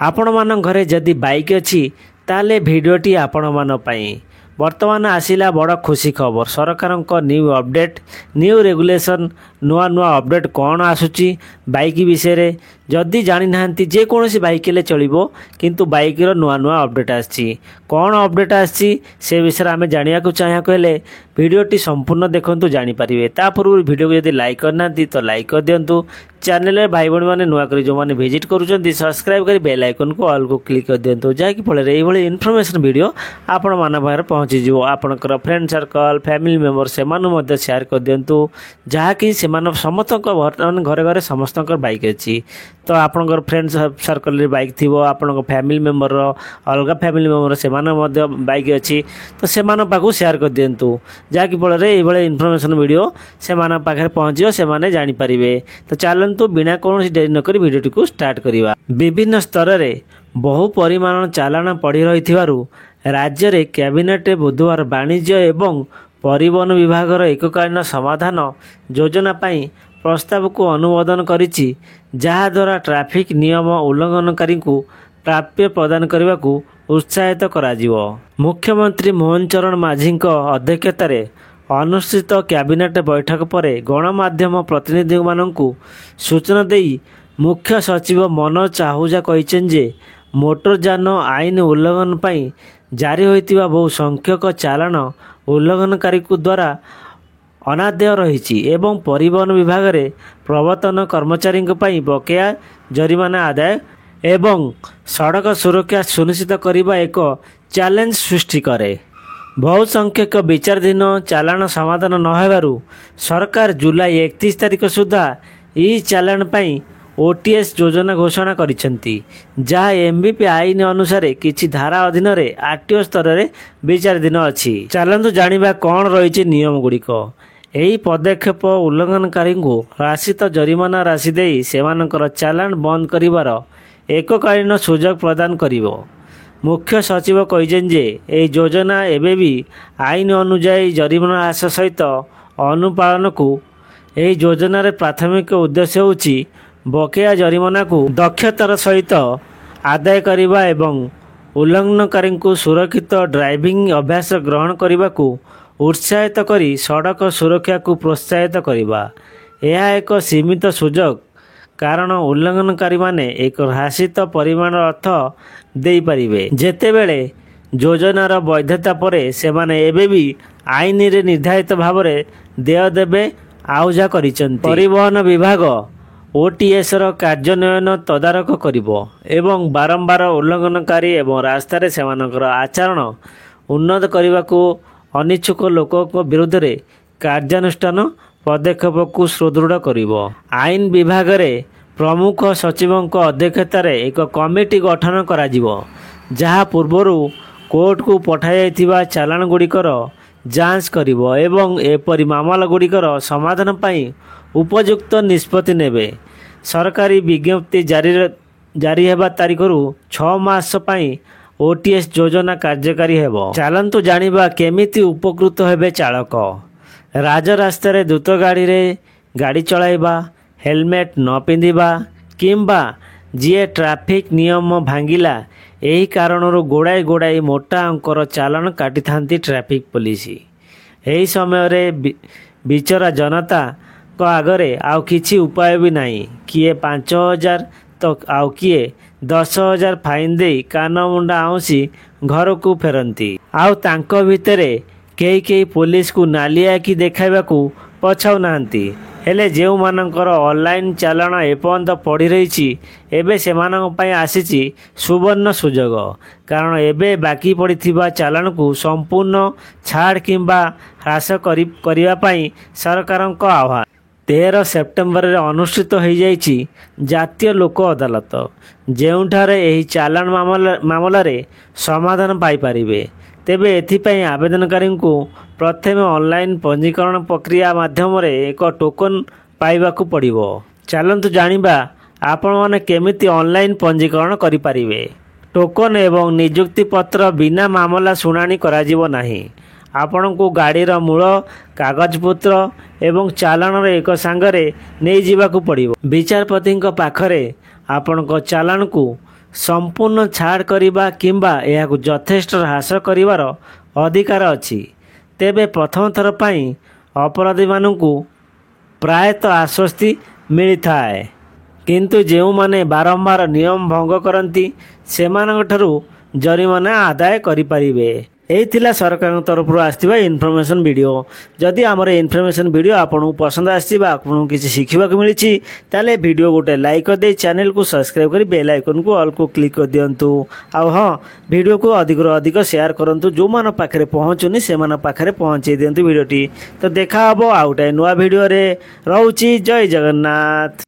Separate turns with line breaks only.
आपण मान घरे जदि बाइक अच्छी ताले भिडियोटी आपण मान पई। वर्तमान आसिला बड़ खुशी खबर सरकार न्यू अपडेट न्यू रेगुलेशन नुआ नुआ अपडेट कौन आसुची बाइक विषय रे जदि जानी नाहंती जे कोनोसी बाइक ले चलिबो किंतु बाइक रो नुआ नुआ अपडेट आछि कौन अपडेट आछि से विषय आमे जानिया को चाहा कहले वीडियोटी संपूर्ण देखंतु जानि परिबे। ता पूर्व वीडियो को यदि लाइक करनांती तो लाइक कर दियंतु। चैनल रे भाई बहन माने नुआ करी जो माने विजिट करूचंती सब्सक्राइब करी बेल आइकन को ऑल को क्लिक कर दियंतु जाकि फळे एई भଳି इन्फॉर्मेशन वीडियो आपण मान पाखरे पहुंची जिवो। आपनकर फ्रेंड सर्कल फैमिली मेंबर से मानु मध्ये शेयर कर दियंतु जाकि से मान समस्त घरे घरे समस्त बाइक अच्छी तो आपनकर फ्रेंड सर्कल रे बाइक थिबो आपनकर फैमिली मेंबर अलग फैमिली मेंबर से मान मध्ये बाइक अच्छी तो से मान पाखु शेयर कर दियंतु जाकि फळे एई भଳି इन्फॉर्मेशन वीडियो से मान पाखरे पहुंचियो से माने जानि परिबे। तो चलंतु बिना कोनोसी देरी न करी वीडियोटी को स्टार्ट करिवा। विभिन्न स्तर रे बहु परिमाण चालान पड़ी रहिथिबारु राज्य रे कैबिनेट बुधवार वाणिज्य एवं परिवहन विभाग एककालीन समाधान योजना पाई प्रस्ताव को अनुमोदन करिछि जहा द्वारा ट्रैफिक नियम उल्लंघनकारी को प्राप्य प्रदान करने को उत्साहित कराजिवो। मुख्यमंत्री मोहन चरण माझी अध्यक्षतार अनुष्ठित कैबिनेट बैठक पर गणमाध्यम प्रतिनिधि माननकु सूचना देई मुख्य सचिव मनोज आहूजा कहिसेन जे मोटरयान आईन उल्लंघन पाई जारी होइतिबा बहु संख्यक चालान उल्लंघनकारी द्वारा अनादेय रही एवं परिवहन विभाग रे प्रवर्तन कर्मचारी बकेया जरिमाना आदाय एवं सड़क सुरक्षा सुनिश्चित करने एक चैलेंज सृष्टि करे। बहु संख्यक विचाराधीन चालान समाधान नहेबारु सरकार जुलाई 31 तारिख सुधा ई चालान पाई ओटीएस योजना घोषणा करिसेंती जहाँ एमबीपी आईन अनुसार किछि धारा अधीन रे आरटीओ स्तर रे विचाराधीन अछि। चलंतु जानिबा कौन रही नियम गुड़िक। एही पदक्षेप उल्लंघनकारी को राशित जरिमाना राशि देई सेमानकर चालान बंद करिवार एककालीन सुजोग प्रदान करिवो। मुख्य सचिव कहिसेन जे एही योजना एबेबी आईन अनुसार जरिमाना ह्रास सहित अनुपालन को एही योजना रे प्राथमिक उद्देश्य होछि बकेया जरिमाना को दक्षतार सहित आदाय करिबा एवं उल्लंघनकारी को सुरक्षित ड्राइविंग अभ्यास ग्रहण करने को उत्साहित करी सड़क सुरक्षा को प्रोत्साहित करिबा। यह एक सीमित सुजोग कारण उल्लंघनकारी माने एक ह्रासित परिमाण अर्थ देई परिबे जेतेबेले योजनार वैधता परे सेमाने एबेबी आईन रे निर्धारित भाव रे देय देबे आहुजा करिसेंती। परिवहन विभाग ओटीएस रो कार्यान्वयन तदारक करिवो एवं बारंबार उल्लंघनकारी एवं रास्तार सेमानकर आचरण उन्नत करने को अनिच्छुक लोकों विरुद्ध रे कार्यानुष्ठान पदक्षेप को सुदृढ़ करिवो। आईन विभाग रे प्रमुख सचिवों अध्यक्षतार एक कमिटी गठन कराजिवो जहाँ पूर्वरु कोर्ट को पठाइथिबा चालान गुड़िकर जांच करिवो एवं एपरि मामला गुड़िकर समाधान पाई उपयुक्त निष्पत्ति नेबे। सरकारी विज्ञप्ति जारी हेबा तारिखरु 6 मास पाई ओटीएस योजना कार्यकारी हेबो। चलंतु जानिबा केमिति उपकृत हेबे चालक। राजरास्ता रे द्रुत गाड़ी रे गाड़ी चलाइबा हेलमेट न पिंधिबा किंबा जी ट्रैफिक नियम भांगिला एही कारणरू गोड़ाई गोड़ाई मोटा अंकर चालान काटी थांती ट्रैफिक पुलिस। एही समय रे बिचरा जनता को आगरे आउ किछि उपाय भी नहीं किए 5000 तो आउ किए 10,000 फाइन दे कान मुंडा आउसी घर को फेरती आउ तांको भितरे कई पुलिस को नालिया कि देखाइबा को पछाउ नाहंती। हेले जेउ मानकर ऑनलाइन चालान एपर्यंत पड़ी रही एबे सेमानक पई आसीची सुवर्ण सुजोग कारण एबे बाकी पड़िथिबा चालान को संपूर्ण छाड़ किंबा ह्रास करिबा पई सरकारक आह्वान। 13 सेप्टेम्बर रे अनुष्ठित हो जाइछि जातीय लोक अदालत जेउठारे एही चालान मामला रे समाधान पाई परिबे। तेबे एथिपाई आवेदनकारी को प्रथमे ऑनलाइन पंजीकरण प्रक्रिया माध्यम रे एक टोकन पाइबाकू पड़िबो। चलंतु जानिबा आपण माने केमिति ऑनलाइन पंजीकरण करि परिबे। टोकन एवं नियुक्ति पत्र बिना मामला शुणाणी कराजिबो नाही। आपण को गाड़ीर मूल कागजपत्र एवं चालान एक सांगरे नहीं जीवाकू पड़िबो। विचारपति पाखरे आपण को चालान को ସମ୍ପୂର୍ଣ୍ଣ ଛାଡ଼ କରିବା କିମ୍ବା ଏହାକୁ ଯଥେଷ୍ଟ ହ୍ରାସ କରିବାର ଅଧିକାର ଅଛି। ତେବେ ପ୍ରଥମ ଥର ପାଇଁ ଅପରାଧୀମାନଙ୍କୁ ପ୍ରାୟତଃ ଆଶ୍ୱସ୍ତି ମିଳିଥାଏ, କିନ୍ତୁ ଯେଉଁମାନେ ବାରମ୍ବାର ନିୟମ ଭଙ୍ଗ କରନ୍ତି ସେମାନଙ୍କଠାରୁ ଜରିମାନା ଆଦାୟ କରିପାରିବେ। ଏହି ଥିଲା ସରକାରଙ୍କ ତରଫରୁ ଆସିଥିବା ଇନଫର୍ମେସନ୍ ଭିଡ଼ିଓ। ଯଦି ଆମର ଇନଫର୍ମେସନ୍ ଭିଡ଼ିଓ ଆପଣଙ୍କୁ ପସନ୍ଦ ଆସିଛି ବା ଆପଣଙ୍କୁ କିଛି ଶିଖିବାକୁ ମିଳିଛି ତାହେଲେ ଭିଡ଼ିଓ ଗୋଟେ ଲାଇକ୍ କରିଦେଇ ଚ୍ୟାନେଲକୁ ସବସ୍କ୍ରାଇବ୍ କରି ବେଲ୍ ଆଇକନ୍କୁ ଅଲ୍କୁ କ୍ଲିକ୍ କରିଦିଅନ୍ତୁ। ଆଉ ହଁ, ଭିଡ଼ିଓକୁ ଅଧିକରୁ ଅଧିକ ସେୟାର କରନ୍ତୁ। ଯେଉଁମାନଙ୍କ ପାଖରେ ପହଞ୍ଚୁନି ସେମାନଙ୍କ ପାଖରେ ପହଞ୍ଚାଇ ଦିଅନ୍ତୁ ଭିଡ଼ିଓଟି। ତ ଦେଖା ହେବ ଆଉ ଗୋଟାଏ ନୂଆ ଭିଡ଼ିଓରେ। ରହୁଛି, ଜୟ ଜଗନ୍ନାଥ।